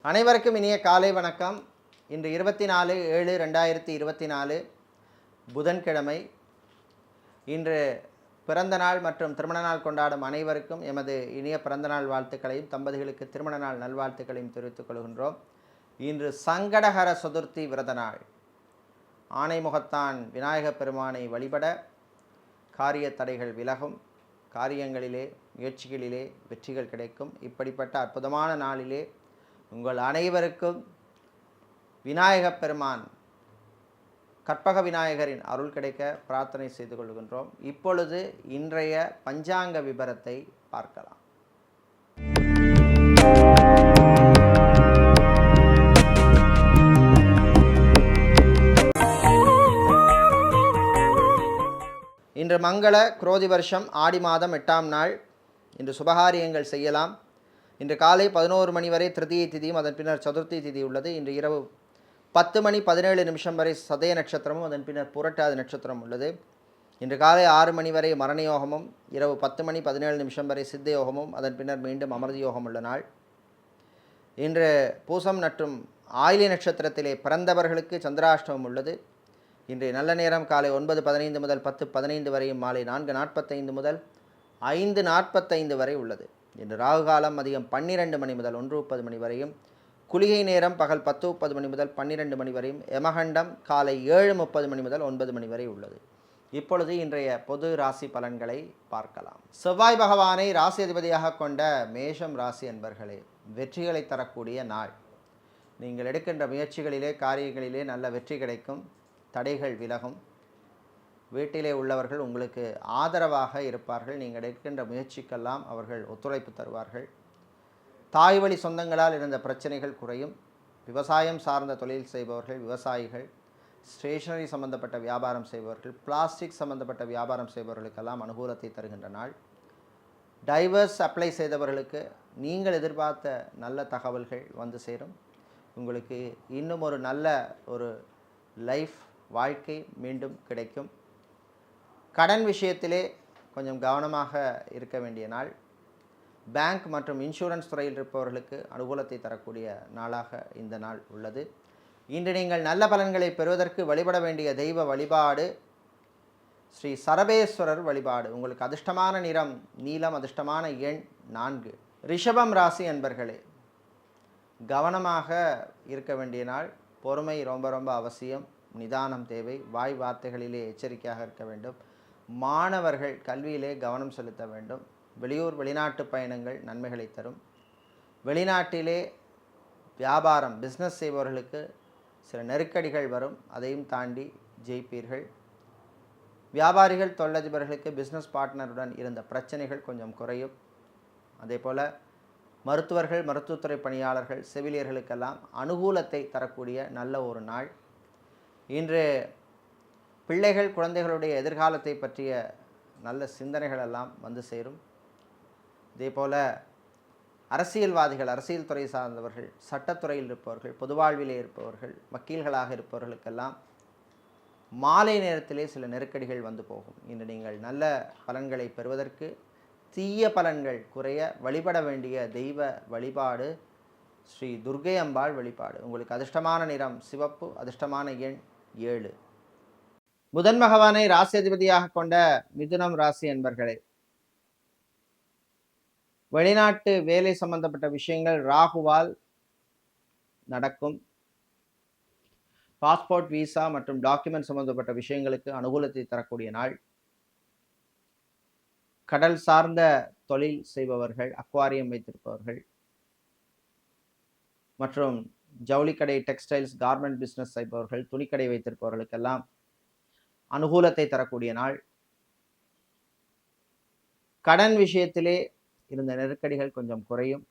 அனைவருக்கும் இனிய காலை வணக்கம். இன்று 24/7/2024 புதன்கிழமை. இன்று பிறந்த நாள் மற்றும் திருமண நாள் கொண்டாடும் அனைவருக்கும் எமது இனிய பிறந்தநாள் வாழ்த்துக்களையும் தம்பதிகளுக்கு திருமண நாள் நல்வாழ்த்துக்களையும் தெரிவித்துக் கொள்கின்றோம். இன்று சங்கடஹர சதுர்த்தி விரத நாள். ஆனைமுகத்தான் விநாயகப் பெருமானை வழிபட காரிய தடைகள் விலகும், காரியங்களிலே முயற்சிகளிலே வெற்றிகள் கிடைக்கும். இப்படிப்பட்ட அற்புதமான நாளிலே உங்கள் அனைவருக்கும் விநாயகப் பெருமான் கற்பக விநாயகரின் அருள் கிடைக்க பிரார்த்தனை செய்து கொள்கின்றோம். இப்பொழுது இன்றைய பஞ்சாங்க விபரத்தை பார்க்கலாம். இன்று மங்கள குரோதி வருஷம் ஆடி மாதம் 8ஆம் நாள். இன்று சுபகாரியங்கள் செய்யலாம். இன்று காலை 11 மணி வரை திருதியை திதியும் அதன் பின்னர் சதுர்த்தி திதி உள்ளது. இன்று இரவு 10 மணி 17 நிமிஷம் வரை சதய நட்சத்திரமும் அதன் பின்னர் புரட்டாதி நட்சத்திரம் உள்ளது. இன்று காலை 6 மணி வரை மரண யோகமும் இரவு 10 மணி 17 நிமிஷம் வரை சித்த யோகமும் அதன் பின்னர் மீண்டும் அமிர்த யோகம் உள்ள நாள். இன்று பூசம் மற்றும் ஆயில்ய நட்சத்திரத்திலே பிறந்தவர்களுக்கு சந்திராஷ்டமம் உள்ளது. இன்று நல்ல நேரம் காலை 9:15 முதல் 10:15 வரையும் மாலை 4:45 முதல் 5:45 வரை உள்ளது. இன்று ராகு காலம் மதியம் 12 மணி முதல் 1:30 மணி வரையும், குளிகை நேரம் பகல் 10:30 மணி முதல் 12 மணி வரையும், யமகண்டம் காலை 7:30 மணி முதல் 9 மணி வரை உள்ளது. இப்பொழுது இன்றைய பொது ராசி பலன்களை பார்க்கலாம். செவ்வாய் பகவானை ராசி அதிபதியாக கொண்ட மேஷம் ராசி அன்பர்களே, வெற்றிகளை தரக்கூடிய நாள். நீங்கள் எடுக்கின்ற முயற்சிகளிலே காரியங்களிலே நல்ல வெற்றி கிடைக்கும், தடைகள் விலகும். வீட்டிலே உள்ளவர்கள் உங்களுக்கு ஆதரவாக இருப்பார்கள். நீங்கள் எடுக்கின்ற முயற்சிக்கெல்லாம் அவர்கள் ஒத்துழைப்பு தருவார்கள். தாய் வழி சொந்தங்களால் இருந்த பிரச்சனைகள் குறையும். விவசாயம் சார்ந்த தொழில் செய்பவர்கள், விவசாயிகள், ஸ்டேஷனரி சம்பந்தப்பட்ட வியாபாரம் செய்பவர்கள், பிளாஸ்டிக் சம்பந்தப்பட்ட வியாபாரம் செய்பவர்களுக்கெல்லாம் அனுகூலத்தை தருகின்ற நாள். டைவர்ஸ் அப்ளை செய்தவர்களுக்கு நீங்கள் எதிர்பார்த்த நல்ல தகவல்கள் வந்து சேரும். உங்களுக்கு இன்னும் ஒரு நல்ல ஒரு லைஃப் வாழ்க்கை மீண்டும் கிடைக்கும். கடன் விஷயத்திலே கொஞ்சம் கவனமாக இருக்க வேண்டிய நாள். பேங்க் மற்றும் இன்சூரன்ஸ் துறையில் இருப்பவர்களுக்கு அனுகூலத்தை தரக்கூடிய நாளாக இந்த நாள் உள்ளது. இன்று நீங்கள் நல்ல பலன்களை பெறுவதற்கு வழிபட வேண்டிய தெய்வ வழிபாடு ஸ்ரீ சரபேஸ்வரர் வழிபாடு. உங்களுக்கு அதிர்ஷ்டமான நிறம் நீலம், அதிர்ஷ்டமான எண் 4. ரிஷபம் ராசி அன்பர்களே, கவனமாக இருக்க வேண்டிய நாள். பொறுமை ரொம்ப ரொம்ப அவசியம். நிதானம் தேவை. வாய் வார்த்தைகளிலே எச்சரிக்கையாக இருக்க வேண்டும். மாணவர்கள் கல்வியிலே கவனம் செலுத்த வேண்டும். வெளியூர் வெளிநாட்டு பயணங்கள் நன்மைகளை தரும். வெளிநாட்டிலே வியாபாரம் பிஸ்னஸ் செய்பவர்களுக்கு சில நெருக்கடிகள் வரும், அதையும் தாண்டி ஜெயிப்பீர்கள். வியாபாரிகள் தொழிலதிபர்களுக்கு பிஸ்னஸ் பார்ட்னருடன் இருந்த பிரச்சனைகள் கொஞ்சம் குறையும். அதே போல் மருத்துவர்கள், மருத்துவத்துறை பணியாளர்கள், செவிலியர்களுக்கெல்லாம் அனுகூலத்தை தரக்கூடிய நல்ல ஒரு நாள். இன்று பிள்ளைகள் குழந்தைகளுடைய எதிர்காலத்தை பற்றிய நல்ல சிந்தனைகள் எல்லாம் வந்து சேரும். இதே போல் அரசியல்வாதிகள், அரசியல் துறை சார்ந்தவர்கள், சட்டத்துறையில் இருப்பவர்கள், பொதுவாழ்விலே இருப்பவர்கள், வக்கீல்களாக இருப்பவர்களுக்கெல்லாம் மாலை நேரத்திலே சில நெருக்கடிகள் வந்து போகும். இன்று நீங்கள் நல்ல பலன்களை பெறுவதற்கு தீய பலன்கள் குறைய வழிபட வேண்டிய தெய்வ வழிபாடு ஸ்ரீ துர்க்கை அம்பாள் வழிபாடு. உங்களுக்கு அதிர்ஷ்டமான நிறம் சிவப்பு, அதிர்ஷ்டமான எண் 7. புதன் பகவானை ராசி அதிபதியாக கொண்ட மிதுனம் ராசி அன்பர்களே, வெளிநாட்டு வேலை சம்பந்தப்பட்ட விஷயங்கள் ராகுவால் நடக்கும். பாஸ்போர்ட், விசா மற்றும் டாக்குமெண்ட் சம்பந்தப்பட்ட விஷயங்களுக்கு அனுகூலத்தை தரக்கூடிய நாள். கடல் சார்ந்த தொழில் செய்பவர்கள், அக்வாரியம் வைத்திருப்பவர்கள் மற்றும் ஜவுளிக்கடை, டெக்ஸ்டைல்ஸ், கார்மெண்ட் பிஸ்னஸ் செய்பவர்கள், துணிக்கடை வைத்திருப்பவர்களுக்கெல்லாம் அனுகூலத்தை தரக்கூடிய நாள். கடன் விஷயத்திலே இருந்த நெருக்கடிகள் கொஞ்சம் குறையும்.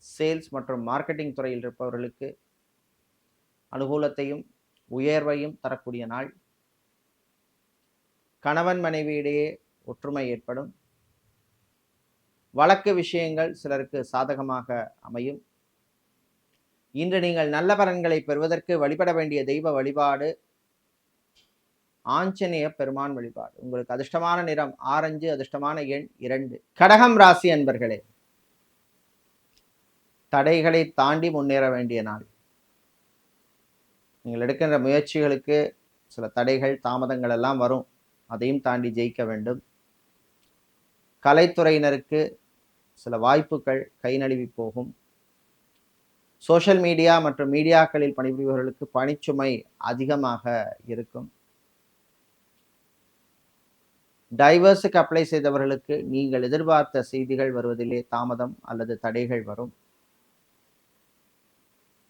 சேல்ஸ் மற்றும் மார்க்கெட்டிங் துறையில் இருப்பவர்களுக்கு அனுகூலத்தையும் உயர்வையும் தரக்கூடிய நாள். கணவன் மனைவியிடையே ஒற்றுமை ஏற்படும். வழக்கு விஷயங்கள் சிலருக்கு சாதகமாக அமையும். இன்று நீங்கள் நல்ல பலன்களை பெறுவதற்கு வழிபட வேண்டிய தெய்வ வழிபாடு ஆஞ்சநேய பெருமான் வழிபாடு. உங்களுக்கு அதிர்ஷ்டமான நிறம் ஆரஞ்சு, அதிர்ஷ்டமான எண் 2. கடகம் ராசி அன்பர்களே, தடைகளை தாண்டி முன்னேற வேண்டிய நாள். நீங்கள் எடுக்கின்ற முயற்சிகளுக்கு சில தடைகள் தாமதங்கள் எல்லாம் வரும், அதையும் தாண்டி ஜெயிக்க வேண்டும். கலைத்துறையினருக்கு சில வாய்ப்புகள் கை நழுவி போகும். சோஷியல் மீடியா மற்றும் மீடியாக்களில் பணிபுரிபவர்களுக்கு பணிச்சுமை அதிகமாக இருக்கும். டைவர்ஸுக்கு அப்ளை செய்தவர்களுக்கு நீங்கள் எதிர்பார்த்த செய்திகள் வருவதிலே தாமதம் அல்லது தடைகள் வரும்.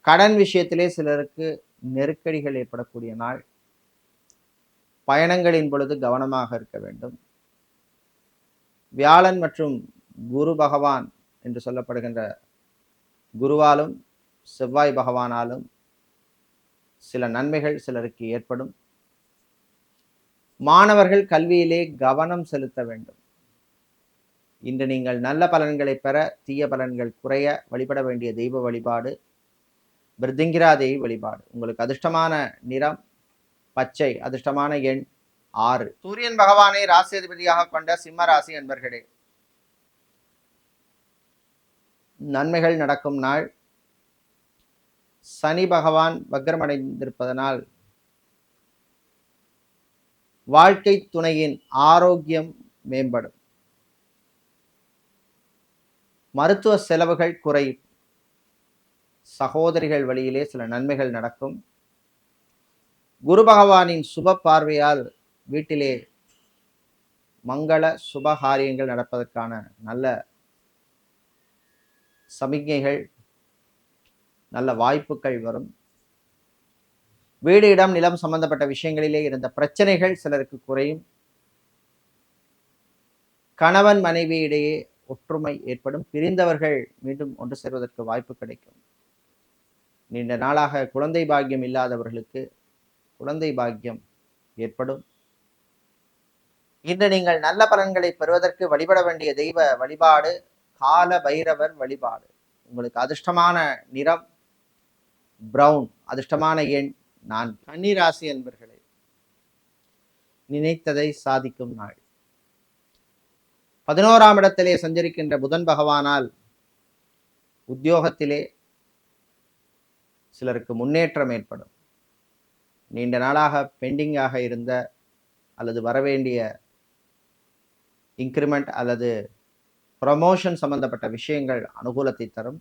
கடன் விஷயத்திலே சிலருக்கு நெருக்கடிகள் ஏற்படக்கூடிய நாள். பயணங்களின் பொழுது கவனமாக இருக்க வேண்டும். வியாழன் மற்றும் குரு பகவான் என்று சொல்லப்படுகின்ற குருவாலும் செவ்வாய் பகவானாலும் சில நன்மைகள் சிலருக்கு ஏற்படும். மாணவர்கள் கல்வியிலே கவனம் செலுத்த வேண்டும். இன்று நீங்கள் நல்ல பலன்களை பெற தீய பலன்கள் குறைய வழிபட வேண்டிய தெய்வ வழிபாடு பிருத்திங்கிரா தேவி வழிபாடு. உங்களுக்கு அதிர்ஷ்டமான நிறம் பச்சை, அதிர்ஷ்டமான எண் 6. சூரியன் பகவானை ராசி அதிபதியாக கொண்ட சிம்ம ராசி அன்பர்களே, நன்மைகள் நடக்கும் நாள். சனி பகவான் வக்ரமடைந்திருப்பதனால் வாழ்க்கை துணையின் ஆரோக்கியம் மேம்படும். மருத்துவ செலவுகள் குறையும். சகோதரிகள் வழியிலே சில நன்மைகள் நடக்கும். குரு பகவானின் சுப பார்வையால் வீட்டிலே மங்கள சுபகாரியங்கள் நடப்பதற்கான நல்ல சமிக்ஞைகள், நல்ல வாய்ப்புகள் வரும். வீடு இடம் நிலம் சம்பந்தப்பட்ட விஷயங்களிலே இருந்த பிரச்சனைகள் சிலருக்கு குறையும். கணவன் மனைவி இடையே ஒற்றுமை ஏற்படும். பிரிந்தவர்கள் மீண்டும் ஒன்று சேர்வதற்கு வாய்ப்பு கிடைக்கும். நீண்ட நாளாக குழந்தை பாக்கியம் இல்லாதவர்களுக்கு குழந்தை பாக்கியம் ஏற்படும். இன்று நீங்கள் நல்ல பலன்களை பெறுவதற்கு வழிபட வேண்டிய தெய்வ வழிபாடு கால பைரவர் வழிபாடு. உங்களுக்கு அதிர்ஷ்டமான நிறம் பிரவுன், அதிர்ஷ்டமான எண் 4. கன்னிராசி என்பர்களே, நினைத்ததை சாதிக்கும் நாள். 11ஆம் இடத்திலே சஞ்சரிக்கின்ற புதன் பகவானால் உத்தியோகத்திலே சிலருக்கு முன்னேற்றம் ஏற்படும். நீண்ட நாளாக பெண்டிங்காக இருந்த அல்லது வரவேண்டிய இன்கிரிமெண்ட் அல்லது ப்ரமோஷன் சம்பந்தப்பட்ட விஷயங்கள் அனுகூலத்தை தரும்.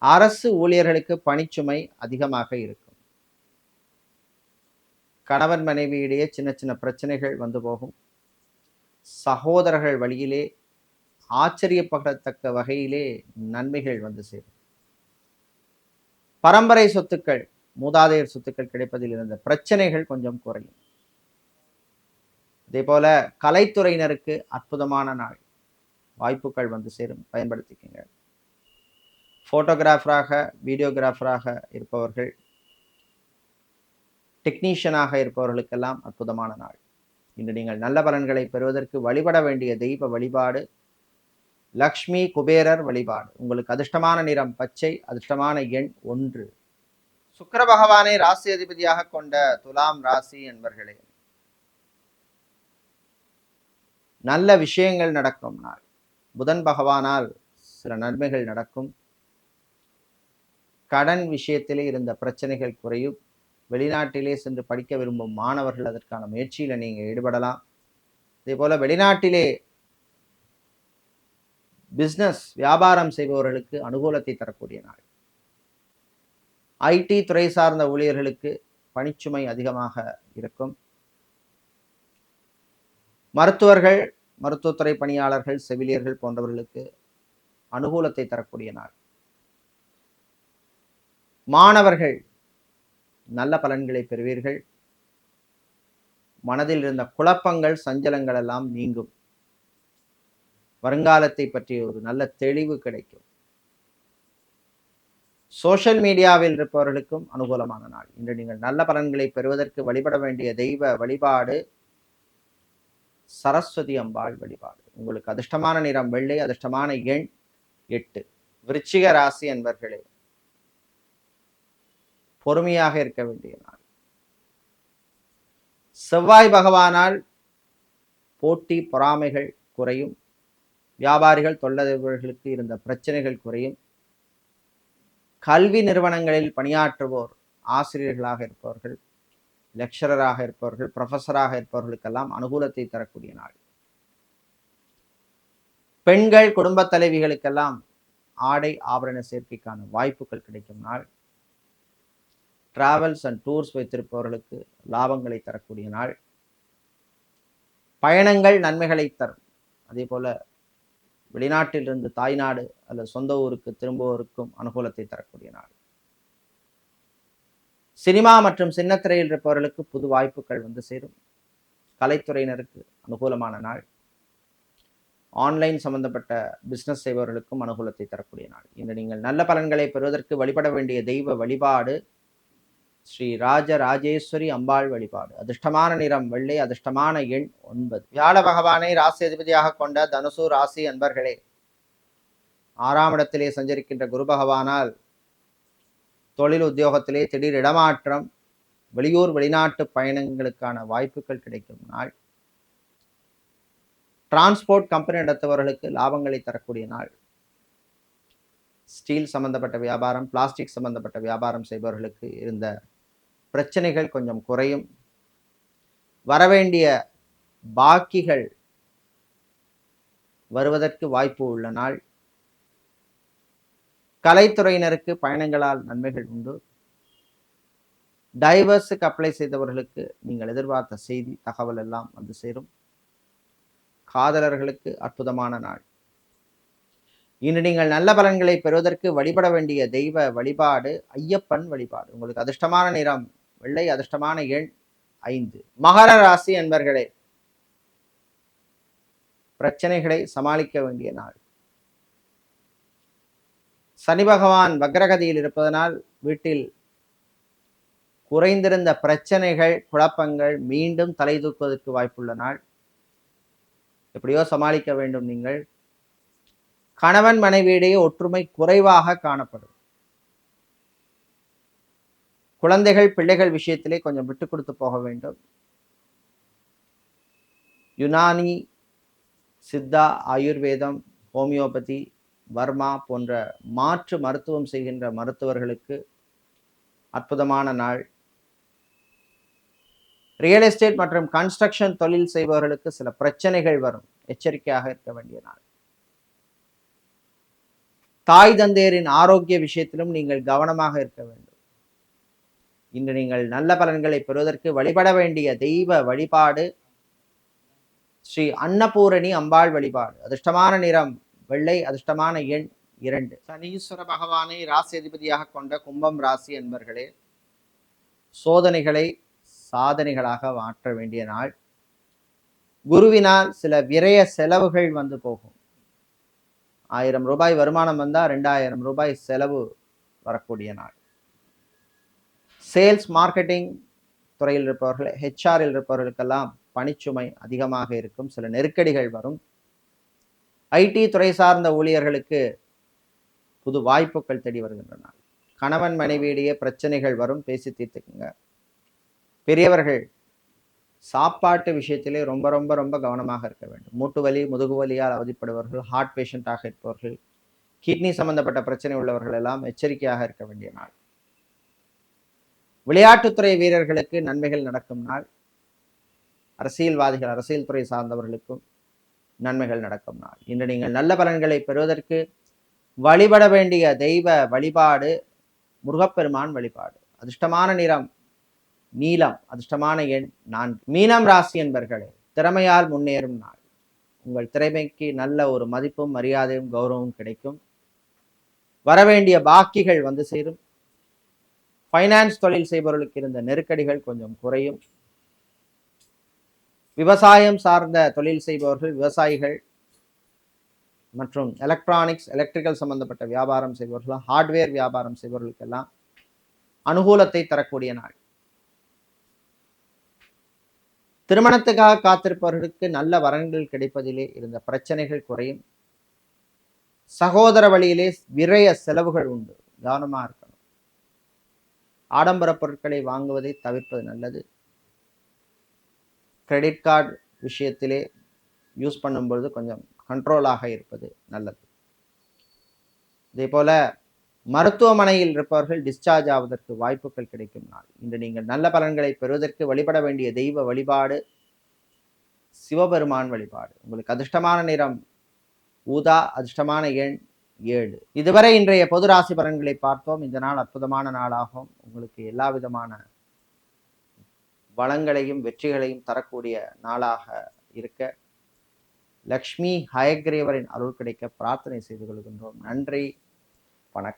அரசு ஊழியர்களுக்கு பணிச்சுமை அதிகமாக இருக்கும். கணவன் மனைவி இடையே சின்ன சின்ன பிரச்சனைகள் வந்து போகும். சகோதரர்கள் வழியிலே ஆச்சரியப்படத்தக்க வகையிலே நன்மைகள் வந்து சேரும். பரம்பரை சொத்துக்கள், மூதாதையர் சொத்துக்கள் கிடைப்பதில் இருந்த பிரச்சனைகள் கொஞ்சம் குறையும். அதே போல கலைத்துறையினருக்கு அற்புதமான நாள். வாய்ப்புகள் வந்து சேரும், பயன்படுத்திக்கங்க. போட்டோகிராஃபராக, வீடியோகிராஃபராக இருப்பவர்கள், டெக்னீஷியனாக இருப்பவர்களுக்கெல்லாம் அற்புதமான நாள். இன்று நீங்கள் நல்ல பலன்களை பெறுவதற்கு வழிபட வேண்டிய தெய்வ வழிபாடு லக்ஷ்மி குபேரர் வழிபாடு. உங்களுக்கு அதிர்ஷ்டமான நிறம் பச்சை, அதிர்ஷ்டமான எண் 1. சுக்கிர பகவானை ராசி அதிபதியாக கொண்ட துலாம் ராசி என்பர்களே, நல்ல விஷயங்கள் நடக்கும் நாள். புதன் பகவானால் சில நன்மைகள் நடக்கும். கடன் விஷயத்திலே இருந்த பிரச்சனைகள் குறையும். வெளிநாட்டிலே சென்று படிக்க விரும்பும் மாணவர்கள் அதற்கான முயற்சியில நீங்க ஈடுபடலாம். அதே போல வெளிநாட்டிலே பிசினஸ் வியாபாரம் செய்பவர்களுக்கு அனுகூலத்தை தரக்கூடிய நாள். ஐடி துறை சார்ந்த ஊழியர்களுக்கு பணிச்சுமை அதிகமாக இருக்கும். மருத்துவர்கள், மருத்துவத்துறை பணியாளர்கள், செவிலியர்கள் போன்றவர்களுக்கு அனுகூலத்தை தரக்கூடிய நாள். மாணவர்கள் நல்ல பலன்களை பெறுவீர்கள். மனதில் இருந்த குழப்பங்கள், சஞ்சலங்கள் எல்லாம் நீங்கும். வருங்காலத்தை பற்றிய ஒரு நல்ல தெளிவு கிடைக்கும். சோஷியல் மீடியாவில் இருப்பவர்களுக்கும் அனுகூலமான நாள். இன்று நீங்கள் நல்ல பலன்களை பெறுவதற்கு வழிபட வேண்டிய தெய்வ வழிபாடு சரஸ்வதி அம்பாள் வழிபாடு. உங்களுக்கு அதிர்ஷ்டமான நிறம் வெள்ளை, அதிர்ஷ்டமான எண் 8. விருச்சிக ராசி என்பர்களே, பொறுமையாக இருக்க வேண்டிய நாள். செவ்வாய் பகவானால் போட்டி பொறாமைகள் குறையும். வியாபாரிகள், தொழிலதிபர்களுக்கு இருந்த பிரச்சனைகள் குறையும். கல்வி நிறுவனங்களில் பணியாற்றுவோர், ஆசிரியர்களாக இருப்பவர்கள், லெக்சரராக இருப்பவர்கள், ப்ரொஃபஸராக இருப்பவர்களுக்கெல்லாம் அனுகூலத்தை தரக்கூடிய நாள். பெண்கள் குடும்ப தலைவிகளுக்கெல்லாம் ஆடை ஆபரண சேர்க்கைக்கான வாய்ப்புகள் கிடைக்கும் நாள். டிராவல்ஸ் அண்ட் டூர்ஸ் வைத்திருப்பவர்களுக்கு லாபங்களை தரக்கூடிய நாள். பயணங்கள் நன்மைகளை தரும். அதே போல வெளிநாட்டிலிருந்து தாய்நாடு அல்லது சொந்த ஊருக்கு திரும்புவோருக்கும் அனுகூலத்தை தரக்கூடிய நாள். சினிமா மற்றும் சின்னத்திரையில் இருப்பவர்களுக்கு புது வாய்ப்புகள் வந்து சேரும். கலைத்துறையினருக்கு அனுகூலமான நாள். ஆன்லைன் சம்பந்தப்பட்ட பிசினஸ் செய்பவர்களுக்கும் அனுகூலத்தை தரக்கூடிய நாள். இன்று நீங்கள் நல்ல பலன்களை பெறுவதற்கு வழிபட வேண்டிய தெய்வ வழிபாடு ஸ்ரீ ராஜராஜேஸ்வரி அம்பாள் வழிபாடு. அதிர்ஷ்டமான நிறம் வெள்ளை, அதிர்ஷ்டமான எண் 9. வியாழ பகவானை ராசி அதிபதியாக கொண்ட தனுசு ராசி அன்பர்களே, 6ஆம் இடத்திலே சஞ்சரிக்கின்ற குரு பகவானால் தொழில் உத்தியோகத்திலே திடீர் இடமாற்றம், வெளியூர் வெளிநாட்டு பயணங்களுக்கான வாய்ப்புகள் கிடைக்கும் நாள். டிரான்ஸ்போர்ட் கம்பெனி நடத்துபவர்களுக்கு லாபங்களை தரக்கூடிய நாள். ஸ்டீல் சம்பந்தப்பட்ட வியாபாரம், பிளாஸ்டிக் சம்பந்தப்பட்ட வியாபாரம் செய்பவர்களுக்கு இருந்த பிரச்சனைகள் கொஞ்சம் குறையும். வரவேண்டிய பாக்கிகள் வருவதற்கு வாய்ப்பு உள்ள நாள். கலைத்துறையினருக்கு பயணங்களால் நன்மைகள் உண்டு. டைவர்ஸுக்கு அப்ளை செய்தவர்களுக்கு நீங்கள் எதிர்பார்த்த செய்தி தகவல் எல்லாம் வந்து சேரும். காதலர்களுக்கு அற்புதமான நாள். இன்று நீங்கள் நல்ல பலன்களை பெறுவதற்கு வழிபட வேண்டிய தெய்வ வழிபாடு ஐயப்பன் வழிபாடு. உங்களுக்கு அதிர்ஷ்டமான நிறம் வெள்ளை, அதிர்ஷ்டமான எண் 5. மகர ராசி அன்பர்களே, பிரச்சனைகளை சமாளிக்க வேண்டிய நாள். சனி பகவான் வக்ரகதியில் இருப்பதனால் வீட்டில் குறைந்திருந்த பிரச்சனைகள், குழப்பங்கள் மீண்டும் தலை தூக்குவதற்கு வாய்ப்புள்ள நாள். எப்படியோ சமாளிக்க வேண்டும். நீங்கள் கணவன் மனைவியிடையே ஒற்றுமை குறைவாக காணப்படும். குழந்தைகள் பிள்ளைகள் விஷயத்திலே கொஞ்சம் விட்டு கொடுத்து போக வேண்டும். யுனானி, சித்தா, ஆயுர்வேதம், ஹோமியோபதி, வர்மா போன்ற மாற்று மருத்துவம் செய்கின்ற மருத்துவர்களுக்கு அற்புதமான நாள். ரியல் எஸ்டேட் மற்றும் கன்ஸ்ட்ரக்ஷன் தொழில் செய்பவர்களுக்கு சில பிரச்சனைகள் வரும். எச்சரிக்கையாக இருக்க வேண்டிய நாள். தாய் தந்தையரின் ஆரோக்கிய விஷயத்திலும் நீங்கள் கவனமாக இருக்க வேண்டும். இன்று நீங்கள் நல்ல பலன்களை பெறுவதற்கு வழிபட வேண்டிய தெய்வ வழிபாடு ஸ்ரீ அன்னபூரணி அம்பாள் வழிபாடு. அதிர்ஷ்டமான நிறம் வெள்ளை, அதிர்ஷ்டமான எண் 2. சனீஸ்வர பகவானை ராசி அதிபதியாக கொண்ட கும்பம் ராசி என்பர்களே, சோதனைகளை சாதனைகளாக மாற்ற வேண்டிய நாள். குருவினால் சில விரய செலவுகள் வந்து போகும். 1000 ரூபாய் வருமானம் வந்தால் 2000 ரூபாய் செலவு வரக்கூடிய நாள். சேல்ஸ் மார்க்கெட்டிங் துறையில் இருப்பவர்கள், ஹெச்ஆரில் இருப்பவர்களுக்கெல்லாம் பணிச்சுமை அதிகமாக இருக்கும். சில நெருக்கடிகள் வரும். ஐடி துறை சார்ந்த ஊழியர்களுக்கு புது வாய்ப்புகள் தேடி வருகின்றன. கணவன் மனைவியிடையே பிரச்சனைகள் வரும், பேசி தீர்த்துக்குங்க. பெரியவர்கள் சாப்பாட்டு விஷயத்திலே ரொம்ப ரொம்ப ரொம்ப கவனமாக இருக்க வேண்டும். மூட்டு வலி, முதுகு வலியால் அவதிப்படுபவர்கள், ஹார்ட் பேஷண்டாக இருப்பவர்கள், கிட்னி சம்பந்தப்பட்ட பிரச்சனை உள்ளவர்கள் எல்லாம் எச்சரிக்கையாக இருக்க வேண்டிய நாள். விளையாட்டுத்துறை வீரர்களுக்கு நன்மைகள் நடக்கும் நாள். அரசியல்வாதிகள், அரசியல் துறை சார்ந்தவர்களுக்கும் நன்மைகள் நடக்கும் நாள். இன்று நீங்கள் நல்ல பலன்களை பெறுவதற்கு வழிபட வேண்டிய தெய்வ வழிபாடு முருகப்பெருமான் வழிபாடு. அதிர்ஷ்டமான நிறம் நீலம், அதிர்ஷ்டமான எண் 4. மீனம் ராசி என்பர்களே, திறமையால் முன்னேறும் நாள். உங்கள் திறமைக்கு நல்ல ஒரு மதிப்பும் மரியாதையும் கௌரவமும் கிடைக்கும். வரவேண்டிய பாக்கிகள் வந்து சேரும். ஃபைனான்ஸ் தொழில் செய்பவர்களுக்கு இருந்த நெருக்கடிகள் கொஞ்சம் குறையும். விவசாயம் சார்ந்த தொழில் செய்பவர்கள், விவசாயிகள் மற்றும் எலக்ட்ரானிக்ஸ், எலக்ட்ரிக்கல் சம்பந்தப்பட்ட வியாபாரம் செய்பவர்கள், ஹார்ட்வேர் வியாபாரம் செய்பவர்களுக்கெல்லாம் அனுகூலத்தை தரக்கூடிய நாள். திருமணத்துக்காக காத்திருப்பவர்களுக்கு நல்ல வரன்கள் கிடைப்பதிலே இருந்த பிரச்சனைகள் குறையும். சகோதர வழியிலே விரய செலவுகள் உண்டு, கவனமாக இருக்கணும். ஆடம்பர பொருட்களை வாங்குவதை தவிர்ப்பது நல்லது. கிரெடிட் கார்டு விஷயத்திலே யூஸ் பண்ணும்பொழுது கொஞ்சம் கண்ட்ரோலாக இருப்பது நல்லது. இதே போல மருத்துவமனையில் இருப்பவர்கள் டிஸ்சார்ஜ் ஆவதற்கு வாய்ப்புகள் கிடைக்கும் நாள். இன்று நீங்கள் நல்ல பலன்களை பெறுவதற்கு வழிபட வேண்டிய தெய்வ வழிபாடு சிவபெருமான் வழிபாடு. உங்களுக்கு அதிர்ஷ்டமான நிறம் ஊதா, அதிர்ஷ்டமான எண் 7. இதுவரை இன்றைய பொது ராசி பலன்களை பார்த்தோம். இந்த நாள் அற்புதமான நாளாகும். உங்களுக்கு எல்லா விதமான வளங்களையும் வெற்றிகளையும் தரக்கூடிய நாளாக இருக்க லக்ஷ்மி ஹயக்ரீவரின் அருள் கிடைக்க பிரார்த்தனை செய்து கொள்கின்றோம். நன்றி.